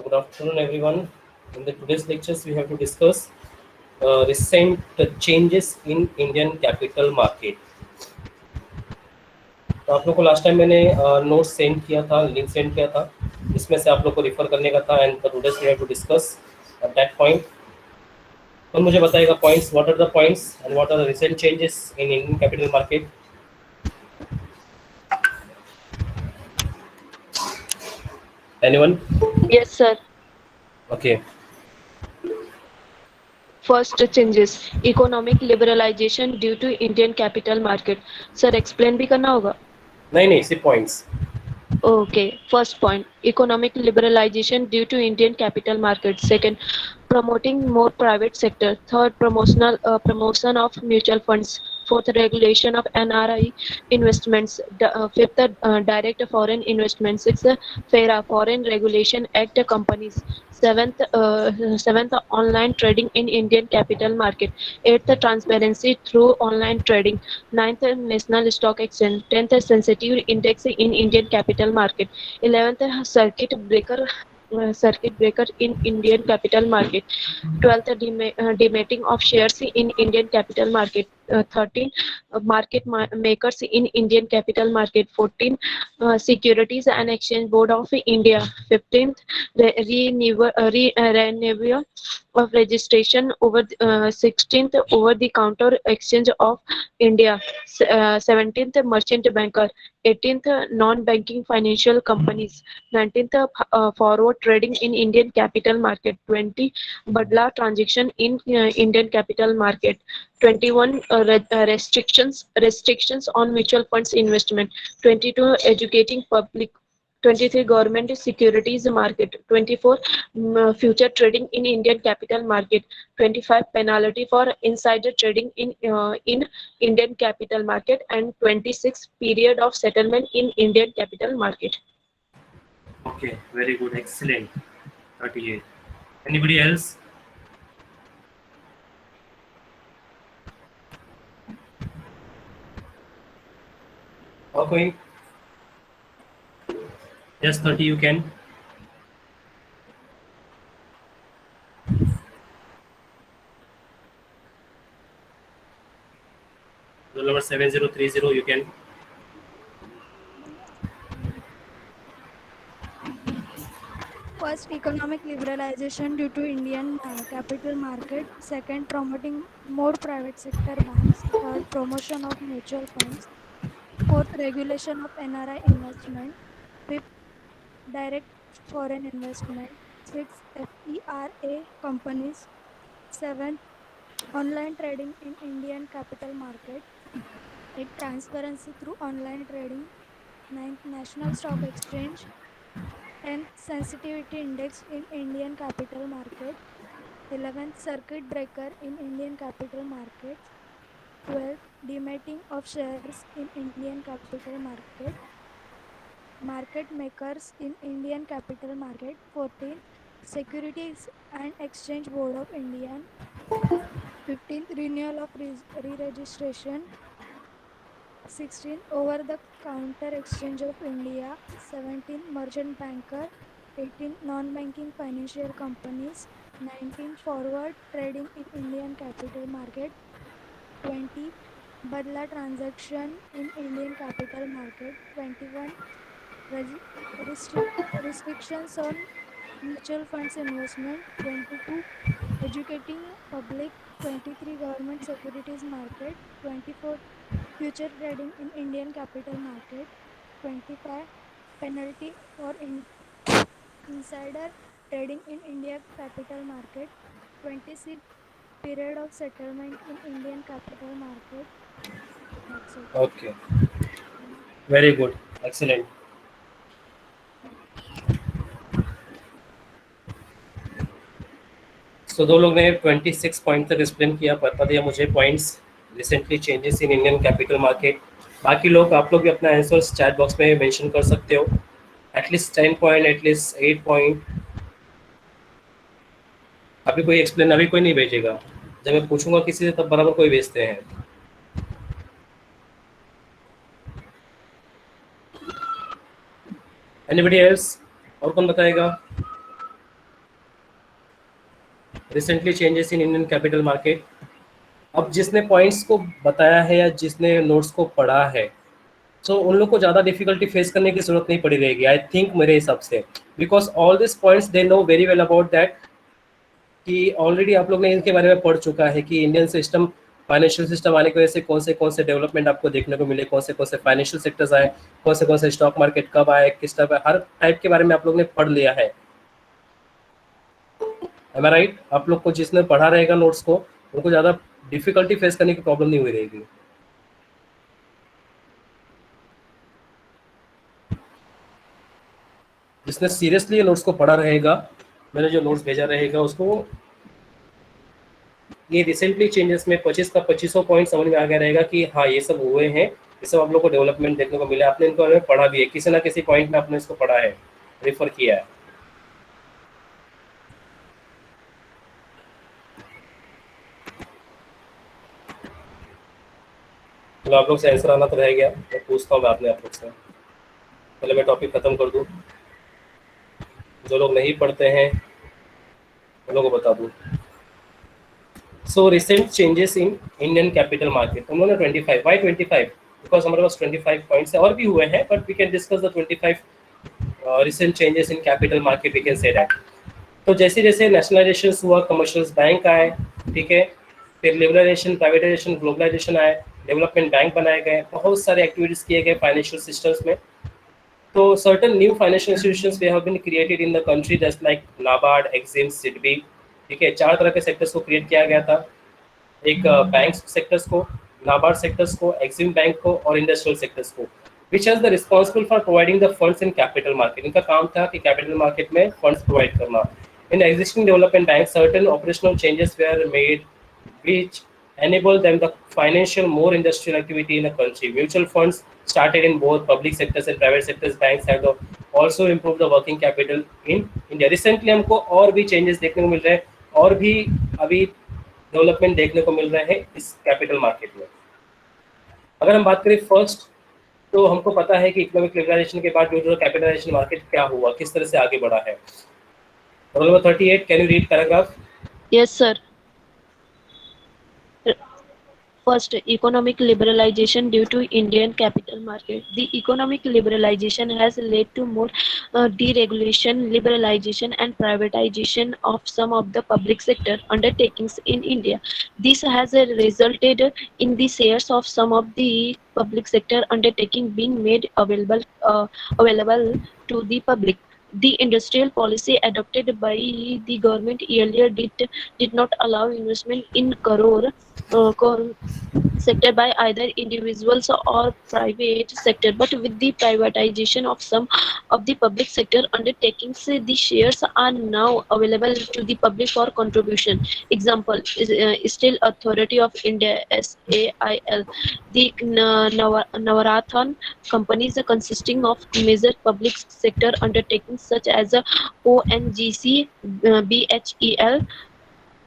So good afternoon, everyone. In the today's lectures, we have to discuss recent changes in Indian capital market. तो आप लोग को last time मैंने note send किया था, link send किया था, इसमें से आप लोग को रिफर करने का था and today's we have to discuss at that point. तो मुझे बताएगा points, what are the points and what are the recent changes in Indian capital market. Anyone? Yes, sir. Okay. First changes, economic liberalization due to Indian capital market. Sir, explain भी करना होगा. नहीं सिर्फ points. Okay. First point, economic liberalization due to Indian capital market. Second, promoting more private sector. Third, promotion of mutual funds. Fourth, regulation of NRI investments. Fifth, direct foreign investment. Sixth, FERA, Foreign Regulation Act companies. Seventh, online trading in Indian capital market. Eighth, transparency through online trading. Ninth, national stock exchange. 10th, sensitive index in Indian capital market. 11th, circuit breaker in Indian capital market. 12th, dematting of shares in Indian capital market. 13, market makers in Indian capital market. 14, Securities and Exchange Board of India. 15th, renewal of registration over 16th, over the counter exchange of India. 17th, merchant banker. 18th, non-banking financial companies. 19th, forward trading in Indian capital market. 20, Badla transaction in Indian capital market. 21, restrictions on mutual funds investment. 22, educating public. 23, government securities market. 24, future trading in Indian capital market. 25, penalty for insider trading in Indian capital market. And 26, period of settlement in Indian capital market. Okay, very good, excellent. 38. Anybody else? और कोई? Yes, 30 you can. Roll number 7030 you can. First, economic liberalization due to Indian capital market. Second, promoting more private sector banks. Third, promotion of mutual funds. Fourth, regulation of NRI investment. Fifth, direct foreign investment. Sixth, FERA companies. Seventh, online trading in Indian capital market. Eighth, transparency through online trading. Ninth, national stock exchange. 10th, sensitivity index in Indian capital market. 11th, circuit breaker in Indian capital market. 12th, dematting of shares in Indian capital market. Market makers in Indian capital market. 14th, Securities and Exchange Board of India. 15th, renewal of re-registration. 16th, over-the-counter exchange of India. 17th, merchant banker. 18th, non-banking financial companies. 19th, forward trading in Indian capital market. 20, Badla transaction in Indian capital market. 21, restrictions on mutual funds investment. 22, educating public. 23, government securities market. 24, future trading in Indian capital market. 25, penalty for insider trading in India capital market. 26, period of settlement in Indian capital market. That's it. Okay, very good, excellent. So दो लोग ने 26 point तक explain किया, बता दिया मुझे points recently changes in Indian capital market. बाकी लोग, आप लोग भी अपना आंसर्स चैट बॉक्स में मेंशन कर सकते हो. At least 10 point, at least 8 point. अभी कोई एक्सप्लेन, अभी कोई नहीं भेजेगा. जब मैं पूछूंगा किसी से तब बराबर कोई भेजते हैं. Anybody else? और कौन बताएगा? Recently changes in Indian capital market. अब जिसने पॉइंट्स को बताया है या जिसने नोट्स को पढ़ा है, सो उन लोग को ज़्यादा डिफिकल्टी फेस करने की जरूरत नहीं पड़ी रहेगी, आई थिंक, मेरे हिसाब से, because all this points they know very well about that, कि ऑलरेडी आप लोग ने इनके बारे में पढ़ चुका है कि इंडियन सिस्टम, फाइनेंशियल सिस्टम आने की वजह से कौन से डेवलपमेंट आपको देखने को मिले, कौन से फाइनेंशियल सेक्टर्स आए, कौन से स्टॉक मार्केट कब आए, किस टाइप, हर टाइप के बारे में आप लोग ने पढ़ लिया है। एम आई राइट? आप लोग को जिसने पढ़ा रहेगा नोट्स को, उनको ज़्यादा डिफिकल्टी फेस करने की प्रॉब्लम नहीं हुई रहेगी। जिसने सीरियसली ये नोट्स को पढ़ा रहेगा, मैंने जो नोट्स भेजा रहेगा उसको, ये रिसेंटली चेंजेस में 25 का 2500 पॉइंट समझ में आ गया रहेगा कि हाँ ये सब हुए हैं, ये सब आप लोग को डेवलपमेंट देखने को मिला, आपने इनको बारे में पढ़ा भी है, किसी ना किसी पॉइंट में आपने इसको पढ़ा है, रेफर किया है। तो आप लोग से आंसर आना तो रह गया, मैं पूछता हूँ मैं अपने आप लोग से, पहले मैं टॉपिक खत्म कर दूँ, जो लोग नहीं पढ़ते हैं उन लोगों को बता दूँ। So recent changes in Indian capital market, उन्होंने 25, वाई 25, बिकॉज हमारे पास 25 पॉइंट्स और भी हुए हैं, but we can discuss the 25 recent changes in capital market, we can say that. तो जैसे जैसे नेशनलाइजेशन हुआ, कमर्शियल बैंक आए, ठीक है, फिर लिबरलाइजेशन, प्राइवेटाइजेशन, ग्लोबलाइजेशन आए, डेवलपमेंट बैंक बनाए गए, बहुत सारे एक्टिविटीज किए गए फाइनेंशियल सिस्टम्स में। तो सर्टन न्यू फाइनेंशियल इंस्टीट्यूशंस वे have been created in the country, just like NABARD, EXIM, SIDBI, ठीक है, 4 तरह के सेक्टर्स को क्रिएट किया गया था, एक बैंक सेक्टर्स को, नाबार्ड सेक्टर्स को, एक्सिम बैंक को और इंडस्ट्रियल सेक्टर्स को, which has the responsible for providing the funds in capital market. इनका काम था कि कैपिटल मार्केट में फंड्स प्रोवाइड करना। In existing development bank certain operational changes were made which enable them the financial more industrial activity in the country. Mutual funds started in both public sectors and private sectors. Banks have also improved the working capital in India. Recently हमको और भी changes देखने को मिल रहे हैं, और भी अभी डेवलपमेंट देखने को मिल रहे हैं इस कैपिटल मार्केट में। अगर हम बात करें फर्स्ट, तो हमको पता है कि इकोनॉमिक लिबरलाइजेशन के बाद ड्यू टू कैपिटलाइजेशन मार्केट क्या हुआ, किस तरह से आगे बढ़ा है। Roll number 38, can you read paragraph? Yes, sir. First, economic liberalization due to Indian capital market. The economic liberalization has led to more deregulation, liberalization and privatization of some of the public sector undertakings in India. This has resulted in the shares of some of the public sector undertaking being made available to the public. The industrial policy adopted by the government earlier did not allow investment in core sector by either individuals or private sector, but with the privatization of some of the public sector undertakings, the shares are now available to the public for contribution. Example is Steel Authority of India, SAIL, the Navarathan companies consisting of major public sector undertakings such as ONGC, BHEL,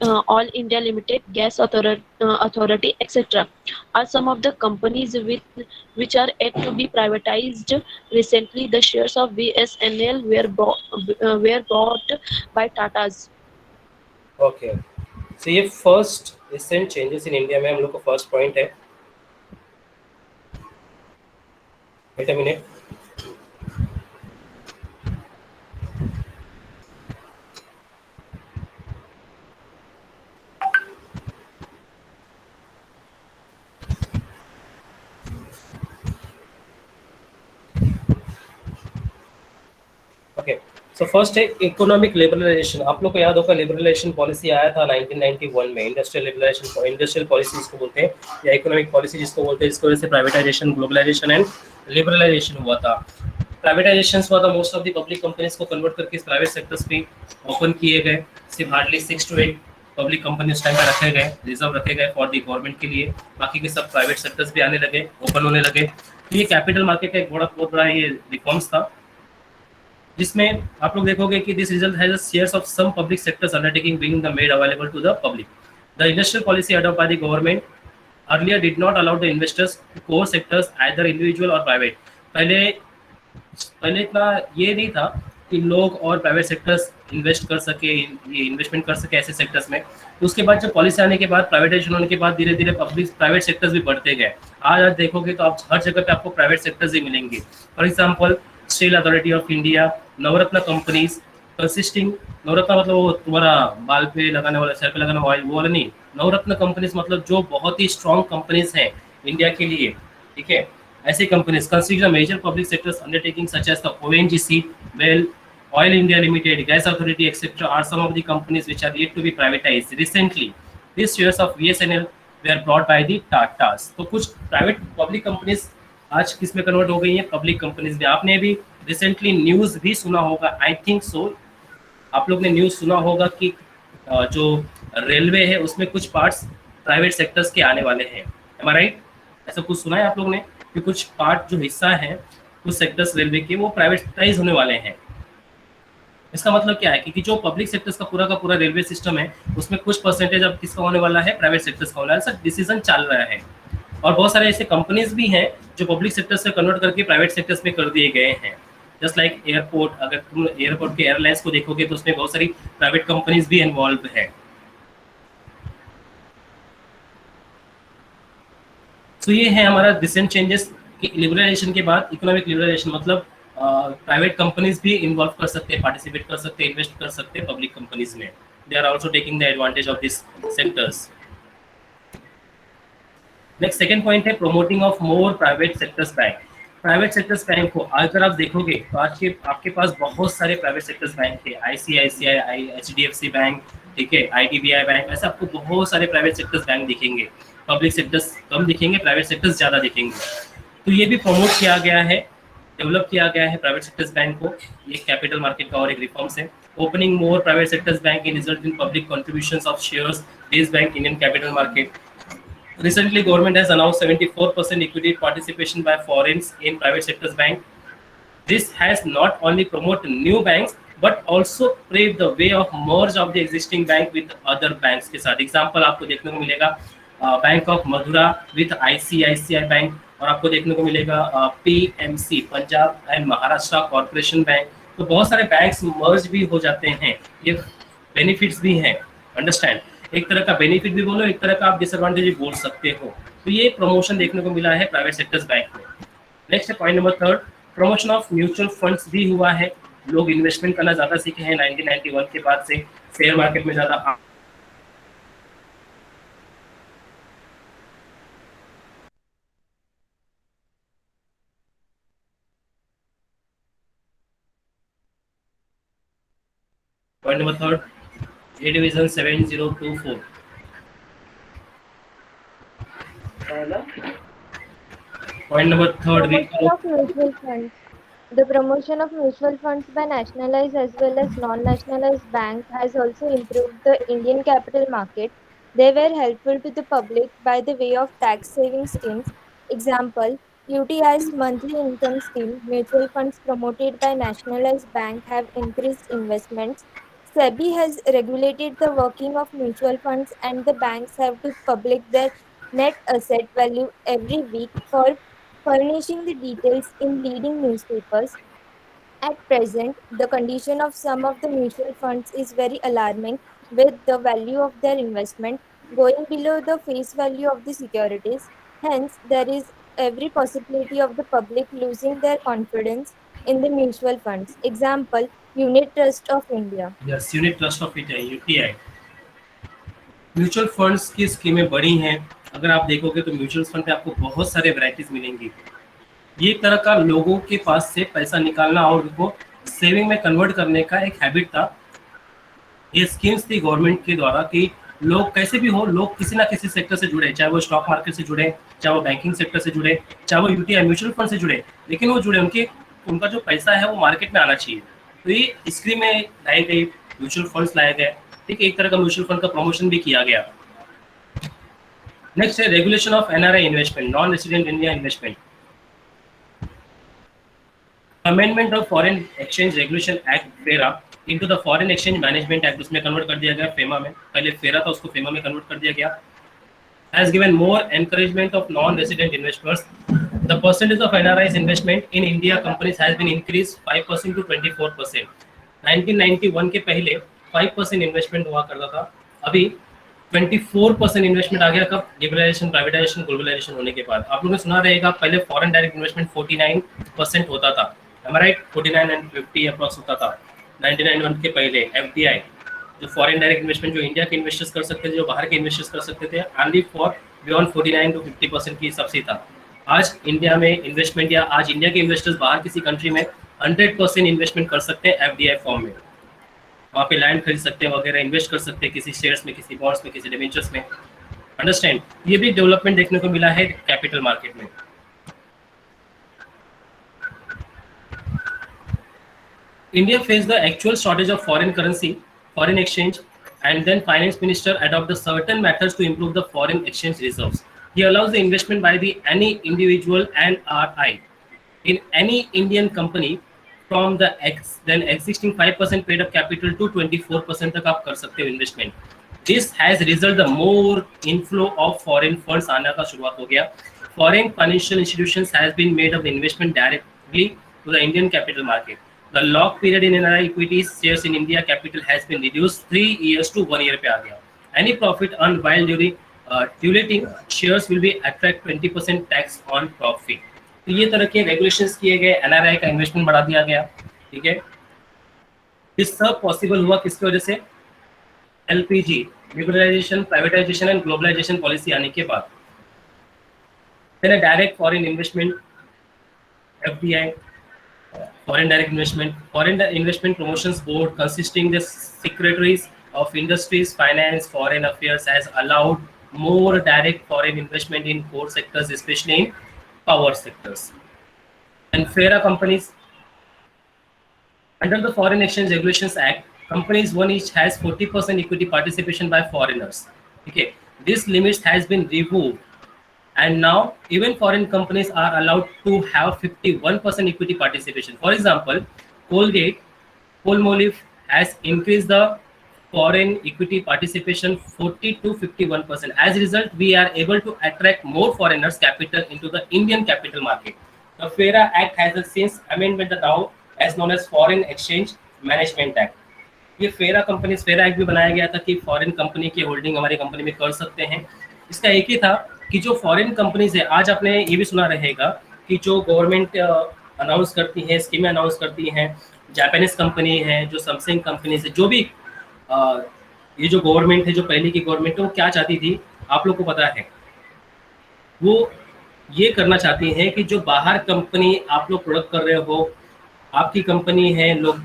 All India Limited, Gas Authority, etc. are some of the companies which are yet to be privatized. Recently, the shares of BSNL were bought by Tatas. Okay, so ये first recent changes in India में हम लोग का first point है। Wait a minute, okay. So first है economic liberalisation. आप लोग को याद होगा लिबरलाइजेशन पॉलिसी आया था 1991 में, इंडस्ट्रियल लिबरलाइजेशन, इंडस्ट्रियल पॉलिसी जिसको बोलते हैं, या इकोनॉमिक पॉलिसी जिसको बोलते हैं, जिसकी वजह से प्राइवेटाइजेशन, ग्लोबलाइजेशन एंड लिबरलाइजेशन हुआ था। प्राइवेटाइजेशन हुआ था, most of the public companies को कन्वर्ट करके प्राइवेट सेक्टर्स भी ओपन किए गए। सिर्फ हार्डली 6 to 8 पब्लिक कंपनी उस टाइम पर रखे गए, रिजर्व रखे गए फॉर द गवर्नमेंट के लिए, बाकी के सब प्राइवेट सेक्टर्स भी आने लगे, ओपन होने लगे। तो ये कैपिटल मार्केट का एक बहुत बड़ा ये रिफॉर्म्स था, जिसमें आप लोग देखोगे कि this result has shares of some public sectors undertaking being the made available to the public. The industrial policy adopt by the government earlier did not allow the investors core sectors either individual or private. पहले इतना ये नहीं था कि लोग और private sectors invest कर सके, ये इन्वेस्टमेंट कर सके ऐसे सेक्टर्स में। तो उसके बाद जब पॉलिसी आने के बाद, प्राइवेटाइजेशन होने के बाद धीरे धीरे पब्लिक प्राइवेट सेक्टर्स भी बढ़ते गए। आज देखोगे तो आप हर जगह पे आपको प्राइवेट सेक्टर्स ही मिलेंगे। For example steel authority of India, Navratna companies consisting, Navratna मतलब वो तुम्हारा बाल पे लगाने वाला, सर पे लगाने वाला वो वाला नहीं, नवरत्न कंपनीज मतलब जो बहुत ही स्ट्रॉन्ग कंपनीज हैं इंडिया के लिए, ठीक है। ऐसी companies consider major public sectors undertaking such as the ONGC, well, Oil India Limited, Gas Authority, etc. are some of the companies which are yet to be privatized. Recently, these shares of VSNL were bought by the Tatas. तो कुछ private public companies आज किस में convert हो गई हैं, public companies में। आपने अभी रिसेंटली न्यूज़ भी सुना होगा, आई थिंक सो, आप लोग ने न्यूज़ सुना होगा कि जो रेलवे है उसमें कुछ पार्ट्स प्राइवेट सेक्टर्स के आने वाले हैं। एम आई राइट? ऐसा कुछ सुना है आप लोग ने कि कुछ पार्ट जो हिस्सा है कुछ सेक्टर्स रेलवे के वो प्राइवेटाइज होने वाले हैं। इसका मतलब क्या है कि जो पब्लिक सेक्टर्स का पूरा रेलवे सिस्टम है उसमें कुछ परसेंटेज अब किसका होने वाला है, प्राइवेट सेक्टर्स का होने वाला है। सर डिसीजन चल रहा है और बहुत सारे ऐसे कंपनीज भी हैं जो पब्लिक सेक्टर से कन्वर्ट करके प्राइवेट सेक्टर्स में कर दिए गए हैं। जस्ट लाइक एयरपोर्ट, अगर तुम एयरपोर्ट के एयरलाइंस को देखोगे तो उसमें बहुत सारी प्राइवेट कंपनीज भी इन्वॉल्व है। तो ये है हमारा रिसेंट चेंजेस कि लिबरलाइजेशन के बाद इकोनॉमिक लिबरलाइजेशन मतलब प्राइवेट कंपनीज भी इन्वॉल्व कर सकते हैं, पार्टिसिपेट कर सकते हैं, इन्वेस्ट कर सकते हैं पब्लिक कंपनीज में। They are also taking the advantage of this sectors. Next second point है promoting of more private sectors bank. Private sectors bank को अगर आप देखोगे तो आज के आपके पास बहुत सारे प्राइवेट सेक्टर्स बैंक है, ICICI, HDFC बैंक, ठीक है, IDBI बैंक, ऐसे आपको बहुत सारे प्राइवेट सेक्टर्स बैंक दिखेंगे। पब्लिक सेक्टर्स कम दिखेंगे, प्राइवेट सेक्टर्स ज़्यादा दिखेंगे। तो ये भी प्रमोट किया गया है, डेवलप किया गया है प्राइवेट सेक्टर्स बैंक को। ये कैपिटल मार्केट का और एक रिफॉर्म्स है। Opening more private sectors bank in result in public contributions of shares based bank Indian capital market. Recently, government has announced 74% equity participation by foreigners in private sectors bank. This has not only promoted new banks but also paved the way of merge of the existing bank with other banks के साथ। Example आपको देखने को मिलेगा bank of Mathura with ICICI bank, और आपको देखने को मिलेगा PMC Punjab and Maharashtra corporation bank. तो बहुत सारे बैंक्स मर्ज भी हो जाते हैं, ये बेनिफिट्स भी हैं। अंडरस्टैंड, एक तरह का बेनिफिट भी बोलो, एक तरह का आप डिसएडवांटेज भी बोल सकते हो। तो ये प्रमोशन देखने को मिला है प्राइवेट सेक्टर्स बैंक में। नेक्स्ट है point number third, promotion of mutual funds भी हुआ है। लोग इन्वेस्टमेंट करना ज़्यादा सीखे हैं 1991 के बाद से, शेयर मार्केट में ज़्यादा point number third, A division 7024। Point number third, Promotion of mutual funds. The promotion of mutual funds by nationalized as well as non-nationalized banks has also improved the Indian capital market. They were helpful to the public by the way of tax saving schemes. Example, UTI's monthly income scheme, mutual funds promoted by nationalized bank have increased investments. SEBI has regulated the working of mutual funds and the banks have to publish their net asset value every week for furnishing the details in leading newspapers. At present, the condition of some of the mutual funds is very alarming, with the value of their investment going below the face value of the securities. Hence, there is every possibility of the public losing their confidence in the mutual funds. Example, Unit Trust of India. Yes, unit trust of India UTI। Mutual funds की स्कीमें बड़ी हैं। अगर आप देखोगे तो mutual fund पे आपको बहुत सारे वैरायटीज मिलेंगी। ये एक तरह का लोगों के पास से पैसा निकालना और उनको सेविंग में कन्वर्ट करने का एक हैबिट था। ये स्कीम्स थी गवर्नमेंट के द्वारा कि लोग कैसे भी हो, लोग किसी ना किसी सेक्टर से जुड़े, चाहे वो स्टॉक मार्केट से जुड़े, चाहे वो बैंकिंग सेक्टर से जुड़े, चाहे वो UTI म्यूचुअल फंड से जुड़े, लेकिन वो जुड़े, उनका जो पैसा है वो मार्केट में आना चाहिए। तो ये स्कीम में लाई गई, म्यूचुअल फंड्स लाए गए, ठीक है, एक तरह का म्यूचुअल फंड का प्रमोशन भी किया गया। नेक्स्ट है regulation of NRI investment, non resident India investment. Amendment of foreign exchange regulation act FERA into the foreign exchange management act, उसमें कन्वर्ट कर दिया गया फेमा में। पहले फेरा था, उसको फेमा में कन्वर्ट कर दिया गया। has given more encouragement of non-resident investors. The percentage of NRI's investment in India companies has been increased 5% to 24%. 1991 के पहले 5% इन्वेस्टमेंट हुआ करता था, अभी 24% इन्वेस्टमेंट आ गया। कब? लिबरलाइजेशन, प्राइवेटाइजेशन, ग्लोबलाइजेशन होने के बाद। आप लोगों ने सुना रहेगा पहले फॉरेन डायरेक्ट इन्वेस्टमेंट 49% होता था, राइट? 49 एंड 50 अप्रॉक्स होता था 1991 के पहले। एफडीआई जो फॉरेन डायरेक्ट इन्वेस्टमेंट, जो इंडिया के इन्वेस्टर्स कर सकते थे, जो बाहर के इन्वेस्टर्स कर सकते थे, ओनली फॉर बियॉन्ड 49 to 50% की हिसाब से था। आज इंडिया में इन्वेस्टमेंट, या आज इंडिया के इन्वेस्टर्स बाहर किसी कंट्री में 100% इन्वेस्टमेंट कर सकते हैं एफडीआई फॉर्म में। वहाँ पे लैंड खरीद सकते हैं वगैरह, इन्वेस्ट कर सकते हैं किसी शेयर्स में, किसी बॉन्ड्स में, किसी डिबेंचर्स में। अंडरस्टैंड? ये भी डेवलपमेंट देखने को मिला है कैपिटल मार्केट में। India faced the actual shortage of foreign currency, foreign exchange, and then finance minister adopted certain methods to improve the foreign exchange reserves. He allows the investment by the any individual NRI in any Indian company from the then existing 5% paid up capital to 24% तक आप कर सकते हो investment. This has resulted the more inflow of foreign funds आने का शुरुआत हो गया. Foreign financial institutions has been made of the investment directly to the Indian capital market. The lock period in NRI equities shares in India capital has been reduced 3 years to 1 year पे आ गया. Any profit earned while diluting shares will be attract 20% tax on profit. तो ये तरह के regulations किए गए, NRI का investment बढ़ा दिया गया, ठीक है। ये सब पॉसिबल हुआ किसकी वजह से? LPG, liberalisation, privatisation and globalisation policy आने के बाद। then a direct foreign investment, FDI, Foreign Direct Investment, Foreign Investment Promotions Board, consisting the secretaries of industries, finance, foreign affairs, has allowed more direct foreign investment in core sectors, especially in power sectors. And FERA companies, under the Foreign Exchange Regulations Act, companies one each has 40% equity participation by foreigners. Okay, this limit has been removed, and now even foreign companies are allowed to have 51% equity participation. For example, Colgate, Palmolive has increased the foreign equity participation 40 to 51%. As a result, we are able to attract more foreigners' capital into the Indian capital market. The FERA Act has a since amendment now as known as Foreign Exchange Management Act. ये फेरा company, फेरा act भी बनाया गया था कि foreign company की holding हमारी कंपनी में कर सकते हैं। इसका एक ही था कि जो फॉरेन कंपनीज है, आज आपने ये भी सुना रहेगा कि जो गवर्नमेंट अनाउंस करती है, स्कीमें अनाउंस करती हैं, जापानीज कंपनी है, जो सैमसंग कंपनी है, जो भी ये जो गवर्नमेंट है, जो पहले की गवर्नमेंट है, वो क्या चाहती थी आप लोग को पता है? वो ये करना चाहती है कि जो बाहर कंपनी आप लोग प्रोडक्ट कर रहे हो, आपकी कंपनी है, लोग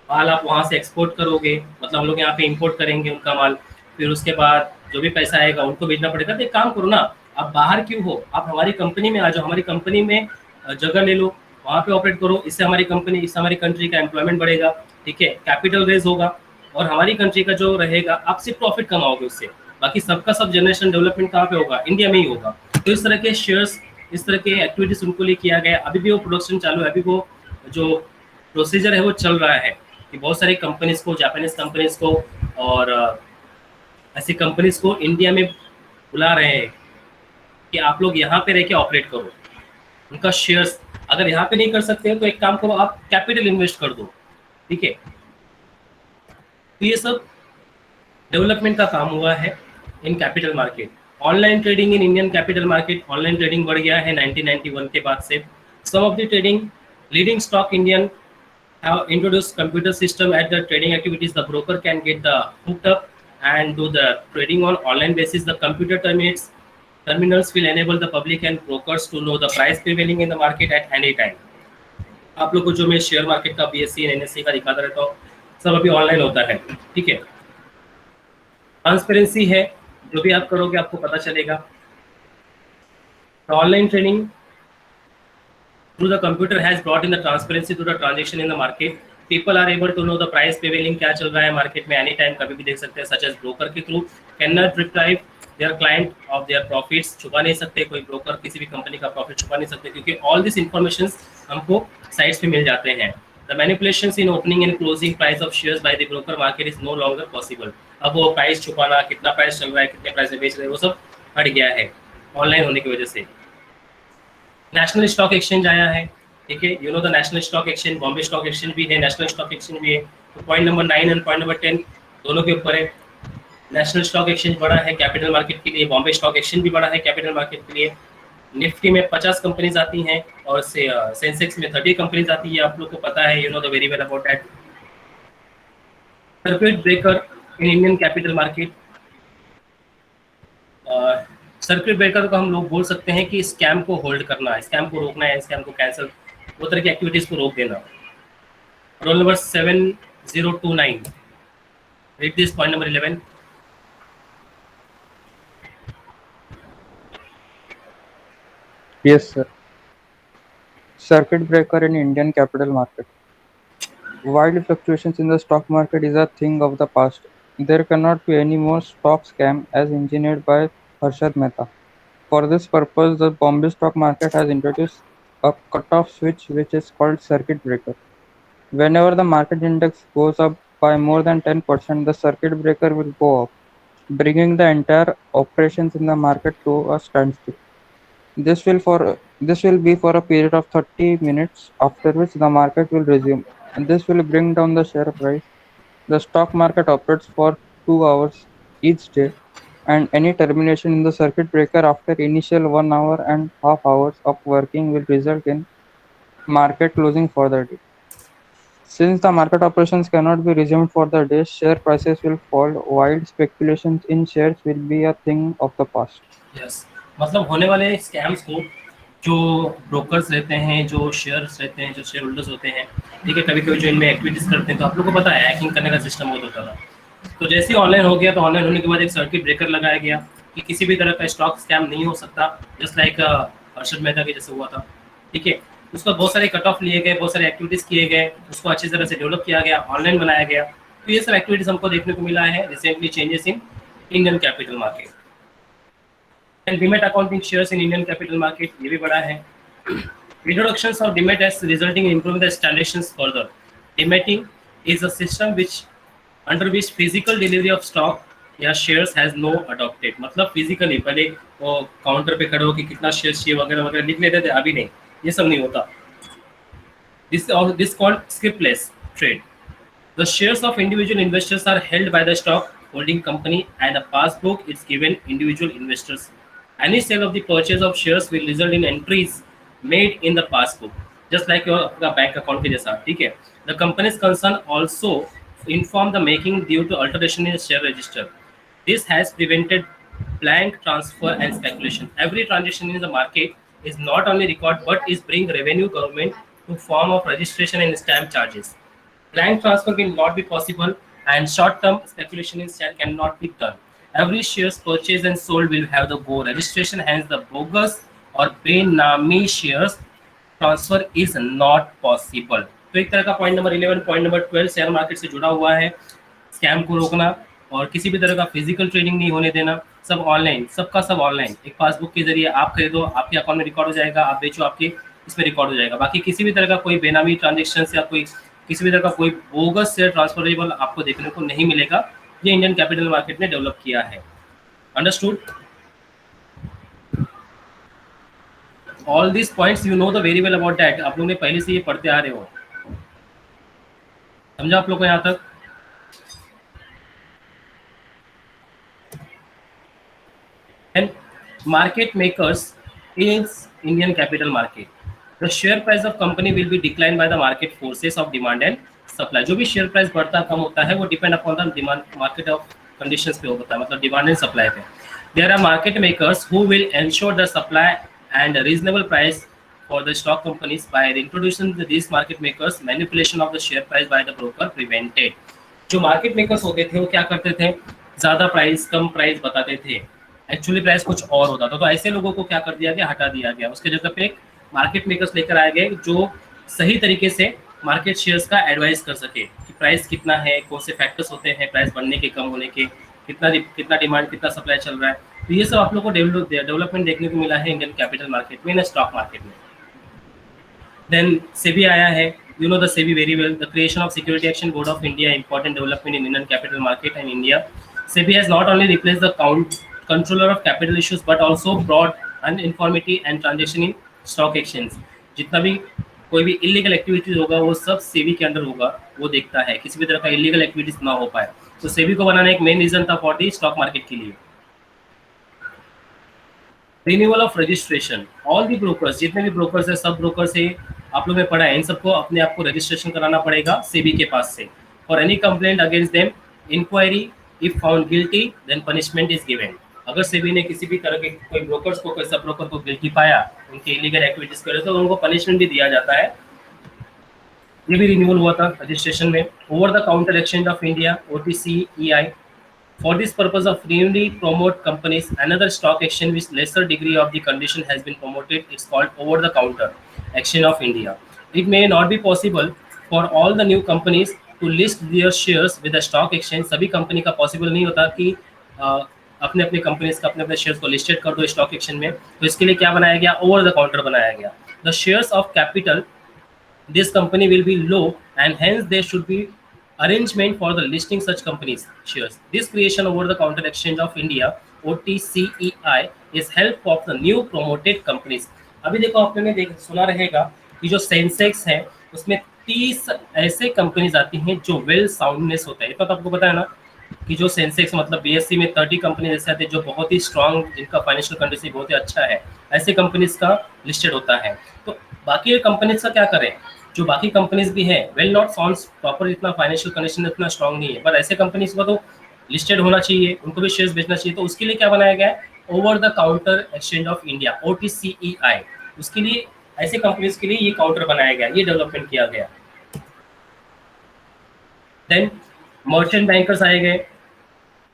माल आप वहाँ से एक्सपोर्ट करोगे, मतलब हम लोग यहाँ पे इंपोर्ट करेंगे उनका माल, फिर उसके बाद जो भी पैसा आएगा उनको भेजना पड़ेगा। तो एक काम करो ना, आप बाहर क्यों हो, आप हमारी कंपनी में आ जाओ, हमारी कंपनी में जगह ले लो, वहाँ पे ऑपरेट करो। इससे हमारी कंपनी, इससे हमारी कंट्री का एम्प्लॉयमेंट बढ़ेगा, ठीक है, कैपिटल रेज होगा, और हमारी कंट्री का जो रहेगा आप सिर्फ प्रॉफिट कमाओगे उससे, बाकी सबका सब जनरेशन डेवलपमेंट कहाँ पे होगा? इंडिया में ही होगा। तो इस तरह के शेयर्स, इस तरह के एक्टिविटीज उनको लिए किया गया। अभी भी वो प्रोडक्शन चालू है, अभी वो जो प्रोसीजर है वो चल रहा है कि बहुत सारी कंपनीज को, जापानीज कंपनीज को और ऐसी कंपनीज को इंडिया में बुला रहे हैं कि आप लोग यहाँ पे रह के ऑपरेट करो। उनका शेयर्स अगर यहाँ पे नहीं कर सकते हो तो एक काम करो, आप कैपिटल इन्वेस्ट कर दो, ठीक है। तो ये सब डेवलपमेंट का काम हुआ है in capital market. Online trading in Indian capital market, online trading बढ़ गया है 1991 के बाद से। Some of the trading leading stock Indian have introduced computer system at the trading activities. The broker can get the hooked up and do the trading on online basis. The computer terminals will enable the public and brokers to know the price prevailing in the market at any time. आप लोग को जो मैं share market का BSE NSE का दिखाता रहता हूँ, सब अभी ऑनलाइन होता है, ठीक है। ट्रांसपेरेंसी है, जो भी आप करोगे आपको पता चलेगा। Online trading through the computer has brought in the transparency to the transaction in the market. People are able to know the price prevailing, क्या चल रहा है मार्केट में, एनी टाइम कभी भी देख सकते हैं। such as broker के through cannot deprive their client of their profits, छुपा नहीं सकते, कोई ब्रोकर किसी भी कंपनी का प्रॉफिट छुपा नहीं सकते, क्योंकि all this information हमको साइट्स पे मिल जाते हैं। The manipulations in opening and closing price of shares by the broker market is no longer possible. अब वो प्राइस छुपाना, कितना प्राइस चल रहा है, कितने प्राइस में बेच रहे हैं, वो सब हट गया है ऑनलाइन होने की वजह से। नेशनल स्टॉक एक्सचेंज आया है, ठीक है, you know the national stock exchange, Bombay stock exchange भी है, नेशनल स्टॉक एक्सचेंज भी है। तो point number 9 and point number 10 दोनों के ऊपर है। नेशनल स्टॉक एक्सचेंज बड़ा है कैपिटल मार्केट के लिए, बॉम्बे स्टॉक एक्सचेंज भी बड़ा है कैपिटल मार्केट के लिए। निफ्टी में 50 कंपनीज आती हैं और सेंसेक्स में 30 कंपनीज आती है, आप लोग को पता है, you know the very well about that. Circuit breaker in Indian capital market, circuit breaker को हम लोग बोल सकते हैं कि स्कैम को होल्ड करना, स्कैम को रोकना है, स्कैम को कैंसिल, वो तरह की एक्टिविटीज को रोक देना। Roll number 7029, read this point number 11। Yes, sir. Circuit breaker in Indian capital market. Wild fluctuations in the stock market is a thing of the past. There cannot be any more stock scam as engineered by Harshad Mehta. For this purpose, the Bombay stock market has introduced a cutoff switch which is called circuit breaker. Whenever the market index goes up by more than 10%, the circuit breaker will go up, bringing the entire operations in the market to a standstill. This will be for a period of 30 minutes, after which the market will resume, and this will bring down the share price. The stock market operates for 2 hours each day, and any termination in the circuit breaker after initial 1 hour and half hours of working will result in market closing for the day. Since the market operations cannot be resumed for the day, share prices will fall. Wild speculations in shares will be a thing of the past. Yes, मतलब होने वाले scams को जो brokers रहते हैं, जो shares रहते हैं, जो शेयर होल्डर्स होते हैं, ठीक है, कभी कभी जो इनमें एक्टिविटीज करते हैं, तो आप लोग को पता है हैकिंग करने का सिस्टम बहुत होता था। तो जैसे ही ऑनलाइन हो गया, तो ऑनलाइन होने के बाद एक सर्किट ब्रेकर लगाया गया कि किसी भी तरह का स्टॉक स्कैम नहीं हो सकता, जस्ट लाइक हर्षद मेहता के जैसे हुआ था। ठीक है, उसका बहुत सारे कट ऑफ लिए गए, बहुत सारे एक्टिविटीज किए गए, उसको अच्छी तरह से डेवलप किया गया, ऑनलाइन बनाया गया। तो ये सब एक्टिविटीज हमको देखने को मिला है recently, changes in Indian capital market. And demat accounting shares in Indian capital market, ये भी बड़ा है। Introductions of DMAT as resulting in improving the standards further. DMATing is a system under which physical delivery of stock या shares has no adopted. मतलब physically पहले वो counter पे खड़े होकर कितना शेयर चाहिए वगैरह वगैरह लिख लेते थे, अभी नहीं, ये सब नहीं होता। This called scriptless trade. The shares of individual investors are held by the stock holding company and a passbook is given individual investors. Any sale of the purchase of shares will result in entries made in the passbook, just like your bank account के जैसा, ठीक है। The company's concern also inform the making due to alteration in share register. This has prevented blank transfer and speculation. Every transaction in the market is not only record but is bring revenue government to form of registration and stamp charges. Blank transfer will not be possible and short-term speculation in share cannot be done. Every shares purchased and sold will have the go registration, hence the bogus और बेनामी shares transfer is not possible. तो एक तरह का point number 11, point number 12 share market से जुड़ा हुआ है। स्कैम को रोकना और किसी भी तरह का फिजिकल ट्रेडिंग नहीं होने देना, सब ऑनलाइन, सबका सब ऑनलाइन। एक पासबुक के जरिए आप खरीदो, आपके अकाउंट में रिकॉर्ड हो जाएगा, आप बेचो, आपके इसमें रिकॉर्ड हो जाएगा। बाकी किसी भी तरह का कोई बेनामी ट्रांजेक्शन या कोई किसी भी तरह का कोई बोगस शेयर ट्रांसफरेबल आपको देखने को नहीं मिलेगा। ये इंडियन कैपिटल मार्केट ने डेवलप किया है। Understood? All these points you know the very well about that. आप लोग ने पहले से ये पढ़ते आ रहे हो, समझा आप लोग को यहाँ तक? And market makers is Indian capital market. The share price of company will be declined by the market forces of demand and supply. जो भी शेयर प्राइस बढ़ता कम होता है वो depend upon the demand market of conditions पे होता है, मतलब डिमांड एंड सप्लाई पे। There are market makers who will ensure the supply and a reasonable price for the stock companies. By introducing these market makers, manipulation of the share price by the broker prevented. जो market makers होते थे वो क्या करते थे, ज़्यादा price कम price बताते थे, एक्चुअली प्राइस कुछ और होता था। तो ऐसे लोगों को क्या कर दिया गया, हटा दिया गया। उसके जगह पे एक मार्केट मेकर्स लेकर आए गए जो सही तरीके से मार्केट शेयर्स का एडवाइस कर सके कि प्राइस कितना है, कौन से फैक्टर्स होते हैं प्राइस बढ़ने के कम होने के, कितना डिमांड कितना सप्लाई चल रहा है। तो ये सब आप लोग को डेवलपमेंट देखने को मिला है इंडियन कैपिटल मार्केट में, स्टॉक मार्केट में। देन सेबी आया है, you know the SEBI very well. The creation of Security Action Board of India, important development in Indian capital market and India. SEBI has not only replaced the controller of capital issues but also brought uniformity and transaction in stock exchange. जितना भी कोई भी illegal activities होगा वो सब सेबी के under होगा, वो देखता है किसी भी तरह का इलीगल एक्टिविटीज ना हो पाए। तो सेबी को बनाना एक मेन रीजन था फॉर दी स्टॉक मार्केट के लिए। Renewal of registration, all the brokers, जितने भी ब्रोकर्स है, सब ब्रोकर्स है, आप लोग ने पढ़ा है, इन सबको अपने आप को रजिस्ट्रेशन कराना पड़ेगा सेबी के पास से। For any complaint against them, inquiry, if found guilty then punishment is given. अगर सेबी ने किसी भी तरह के कोई ब्रोकर्स को, कोई सब ब्रोकर को गिल्टी पाया उनके इलीगल एक्टिविटीज करे तो उनको पनिशमेंट भी दिया जाता है। ये भी रिन्यूअल हुआ था रजिस्ट्रेशन में। Over the counter exchange of India, OTC-EI, for this purpose of newly promote companies, another stock exchange with lesser degree of the condition has been promoted. It's called over the counter exchange of India. It may not be possible for all the new companies to list their shares with the stock exchange. सभी company का possible नहीं होता कि अपने अपने companies का अपने अपने शेयर्स को लिस्टेड कर दो स्टॉक एक्सचेंज में। तो इसके लिए क्या बनाया गया, ओवर द काउंटर बनाया गया। The shares of capital this company will be low and hence there should be arrangement for the listing such companies shares. This creation over the counter exchange of India, OTC-EI, is help of the new promoted companies. अभी देखो आपने सुना रहेगा कि जो Sensex है उसमें 30 ऐसे कंपनीज आती हैं जो वेल साउंडनेस होता है। तो आपको पता है ना कि जो सेंसेक्स मतलब BSE में 30 कंपनी ऐसे आते हैं जो बहुत ही स्ट्रांग, जिनका फाइनेंशियल कंडीशन बहुत ही अच्छा है, ऐसे कंपनीज का लिस्टेड होता है। तो बाकी कंपनीज का क्या करें, जो बाकी कंपनीज भी हैं वेल नॉट साउंड्स प्रॉपर, इतना फाइनेंशियल कंडीशन इतना स्ट्रांग नहीं है, पर ऐसे कंपनीज को तो लिस्टेड होना चाहिए, उनको भी शेयर्स बेचना चाहिए। तो उसके लिए क्या बनाया गया है, over the counter exchange of India, OTC-EI। उसके लिए ऐसे कंपनीज के लिए ये काउंटर बनाया गया, ये डेवलपमेंट किया गया। देन मर्चेंट बैंकर्स आए गए।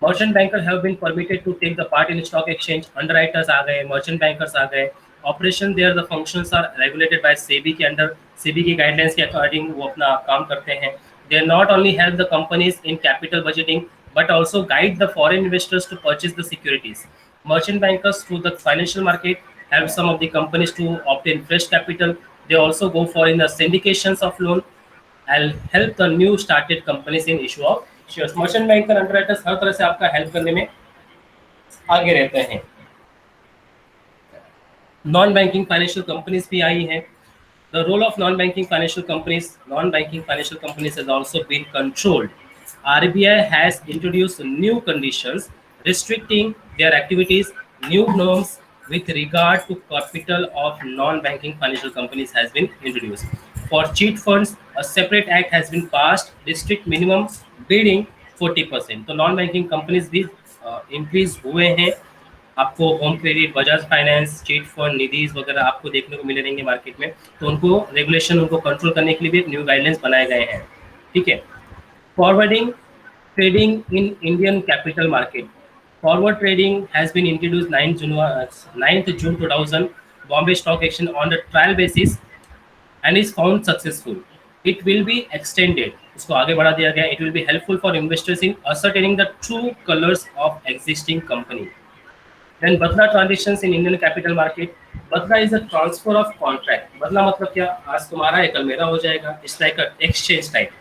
Merchant banker have been permitted to take the part in stock exchange. Underwriters आ गए, मर्चेंट बैंकर्स आ गए। Operation there the functions are regulated by SEBI के अंडर, सेबी की गाइडलाइंस के अकॉर्डिंग वो अपना काम करते हैं। They not only help the companies in capital budgeting but also guide the foreign investors to purchase the securities. Merchant bankers through the financial market help some of the companies to obtain fresh capital. They also go for in the syndications of loan and help the new started companies in issue of shares. Merchant banker, underwriters हर तरह से आपका help करने में आगे रहते हैं। Non banking financial companies भी आई हैं। The role of non-banking financial companies has also been controlled. RBI has introduced new conditions restricting their activities. New norms with regard to capital of non-banking financial companies has been introduced. For cheat funds, a separate act has been passed, restrict minimum bidding 40%. तो non banking companies भी increase हुए हैं। आपको Home Credit, Bajaj finance, chit fund, निधीज वगैरह आपको देखने को मिले रहेंगे मार्केट में। तो उनको रेगुलेशन, उनको कंट्रोल करने के लिए भी एक न्यू गाइडलाइंस बनाए गए हैं। ठीक है। Forwarding trading in Indian capital market, forward trading has been introduced 9th June 2000 Bombay Stock Exchange on the trial basis and is found successful. It will be extended, उसको आगे बढ़ा दिया गया। It will be helpful for investors in ascertaining the true colors of existing company. Then बदला transactions in Indian capital market. बदला is a transfer of contract. बदला मतलब क्या, आज तुम्हारा है कल मेरा हो जाएगा, it's like a exchange type.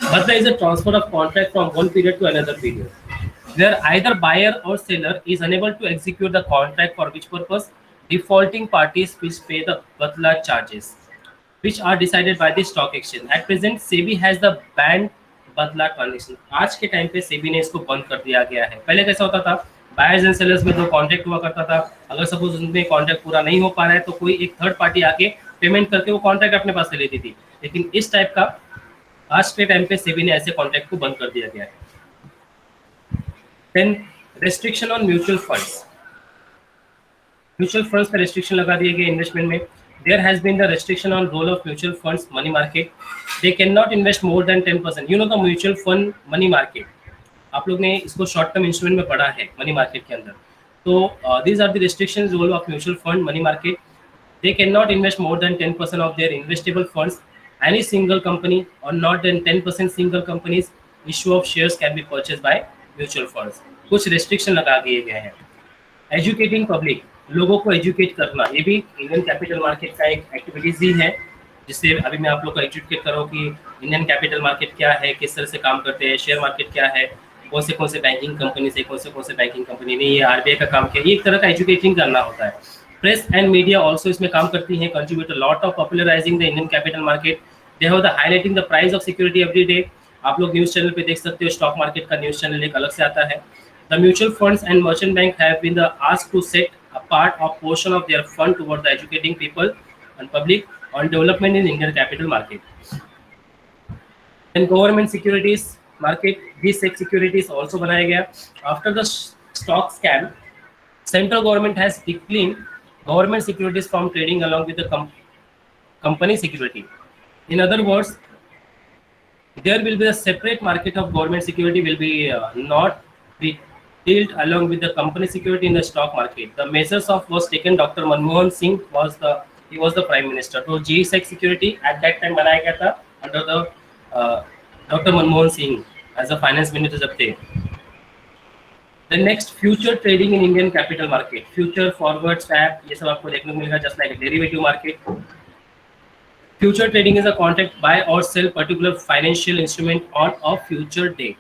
बदला is a transfer of contract from one period to another period, where either buyer or seller is unable to execute the contract, for which purpose defaulting parties will pay the badla charges, which are decided by the stock exchange. At present, SEBI has the banned badla transaction. आज के time पे SEBI ने इसको बंद कर दिया गया है। पहले कैसा होता था, बायर्स एंड सेलर्स में जो कॉन्ट्रैक्ट हुआ करता था, अगर सपोज उनमें कॉन्ट्रैक्ट पूरा नहीं हो पा रहा है तो कोई एक थर्ड पार्टी आके पेमेंट करके वो कॉन्ट्रैक्ट अपने पास ले लेती थी। लेकिन इस टाइप का आज के टाइम पे SEBI ने ऐसे कॉन्ट्रैक्ट को बंद कर दिया गया है। Then restriction on mutual funds. Mutual funds पे restriction लगा दिए गए इन्वेस्टमेंट में। There has been the restriction on role of mutual funds money market. They cannot invest more than 10%. You know the mutual fund money market. आप लोग ने इसको short term instrument में पढ़ा है मनी मार्केट के अंदर। तो these are the restrictions role of mutual fund money market. They cannot invest more than 10% of their investable funds. Any single company or not than 10% single companies issue of shares can be purchased by mutual funds. कुछ restriction लगा दिए गए हैं। Educating public, लोगों को educate करना, ये भी इंडियन कैपिटल मार्केट का एक एक्टिविटीज ही है, जिससे अभी मैं आप लोग को एजुकेट कर रहा हूँ कि इंडियन कैपिटल मार्केट क्या है, किस तरह से काम करते हैं, शेयर मार्केट क्या है, कौन से बैंकिंग कंपनी से कौन से बैंकिंग कंपनी ने ये RBI का काम किया, ये एक तरह का एजुकेटिंग करना होता है। प्रेस एंड मीडिया ऑल्सो इसमें काम करती हैं, contribute lot of popularising the Indian capital market. They have the highlighting the price of security every day. आप लोग न्यूज़ चैनल पे देख सकते हो, स्टॉक मार्केट का न्यूज़ चैनल एक अलग से आता है। The mutual funds and merchant bank have been the asked to set a part of portion of their fund toward the educating people and public on development in Indian capital market. Then government securities market, G-Sec securities also बनाया गया। After the stock scam, central government has declined government securities from trading along with the company security. In other words, there will be a separate market of government security will be not be dealt along with the company security in the stock market. The measures of was taken, Dr. Manmohan Singh he was the prime minister. So G-Sec security at that time बनाया गया था under the Dr. Manmohan Singh as a finance minister जब थे। The next, future trading in Indian capital market, future forward swap, ये सब आपको देखने को मिलेगा, just like a derivative market. Future trading is a contract buy or sell particular financial instrument on a future date,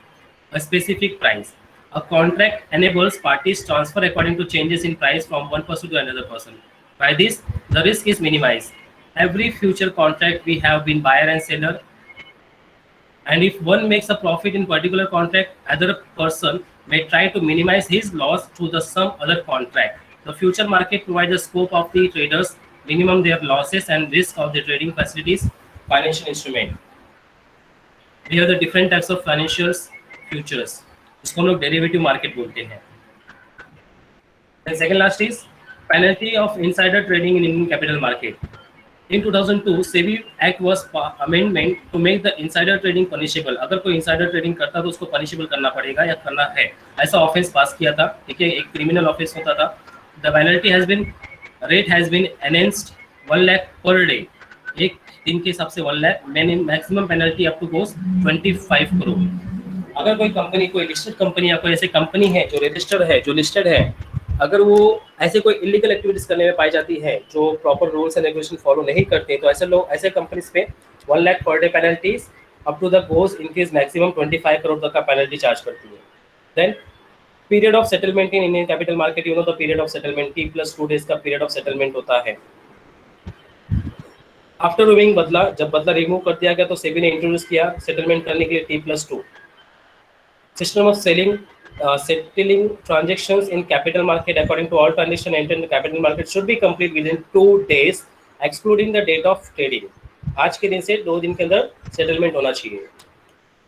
a specific price. A contract enables parties transfer according to changes in price from one person to another person. By this, the risk is minimized. Every future contract we have been buyer and seller, and if one makes a profit in particular contract, other person may try to minimize his loss through the some other contract. The future market provides a scope of the traders minimum their losses and risk of the trading facilities financial instrument. We have the different types of financials futures, इसको हम लोग derivative market बोलते हैं। Then second last is penalty of insider trading in Indian capital market. In 2002, SEBI Act was amendment to make the insider trading punishable. अगर कोई insider trading करता तो उसको punishable करना पड़ेगा या करना है, ऐसा ऑफेंस पास किया था। ठीक है, एक क्रिमिनल ऑफेंस होता था। The penalty has been rate has been enhanced 1 lakh per day. एक दिन के हिसाब से 1 lakh, maximum penalty up to गोस 25 करोड़। अगर कोई कंपनी, कोई लिस्टेड कंपनी या कोई ऐसी कंपनी है जो रजिस्टर्ड है, जो लिस्टेड है, अगर वो ऐसे कोई इलीगल एक्टिविटीज करने में पाई जाती है, जो proper rules and regulation follow नहीं करते, तो ऐसे लोग, ऐसे कंपनीज पे 1 lakh per day penalties up to the goes increase maximum 25 crore तक का पेनल्टी चार्ज करती है। Then period of settlement in Indian capital market, you know the period of settlement T+2 days का पीरियड ऑफ सेटलमेंट होता है। After removing बदला, जब बदला रिमूव कर दिया गया तो सेबी ने इंट्रोड्यूस किया सेटलमेंट करने के लिए T+2 system of settling transactions in capital market according to all transaction entered in the capital market should be complete within 2 days excluding the date of trading. आज के दिन से 2 दिन के अंदर सेटलमेंट होना चाहिए।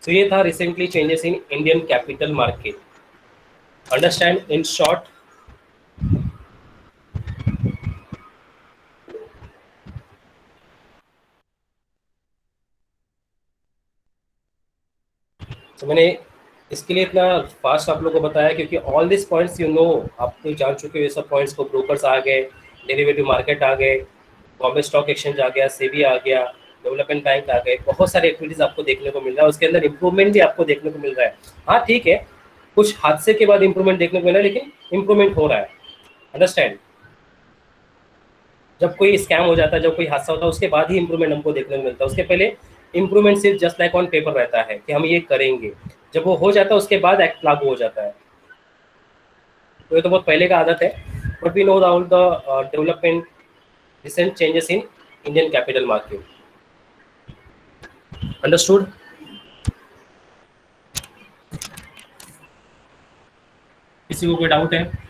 तो ये था recently changes in Indian capital market. Understand in short. तो मैंने इसके लिए इतना फास्ट आप लोगों को बताया क्योंकि all this points you know, आप तो जान चुके हो ये सब पॉइंट्स को। ब्रोकर्स आ गए, डेरिवेटिव मार्केट आ गए, बॉम्बे स्टॉक एक्सचेंज आ गया, सेबी आ गया, डेवलपमेंट बैंक आ गए, बहुत सारे एक्टिविटीज आपको देखने को मिल रहा है। उसके अंदर इंप्रूवमेंट भी आपको देखने को मिल रहा है। हाँ ठीक है, कुछ हादसे के बाद इंप्रूवमेंट देखने को मिल रहा है, लेकिन इंप्रूवमेंट हो रहा है। अंडरस्टैंड, जब कोई स्कैम हो जाता है, जब कोई हादसा होता है, उसके बाद ही इंप्रूवमेंट हमको देखने को मिलता है। उसके पहले इंप्रूवमेंट सिर्फ जस्ट लाइक ऑन पेपर रहता है कि हम ये करेंगे, जब वो हो जाता है उसके बाद एक्ट लागू हो जाता है। तो ये तो बहुत पहले का आदत है, but we know all the development recent changes in Indian capital market. Understood? किसी को कोई डाउट है?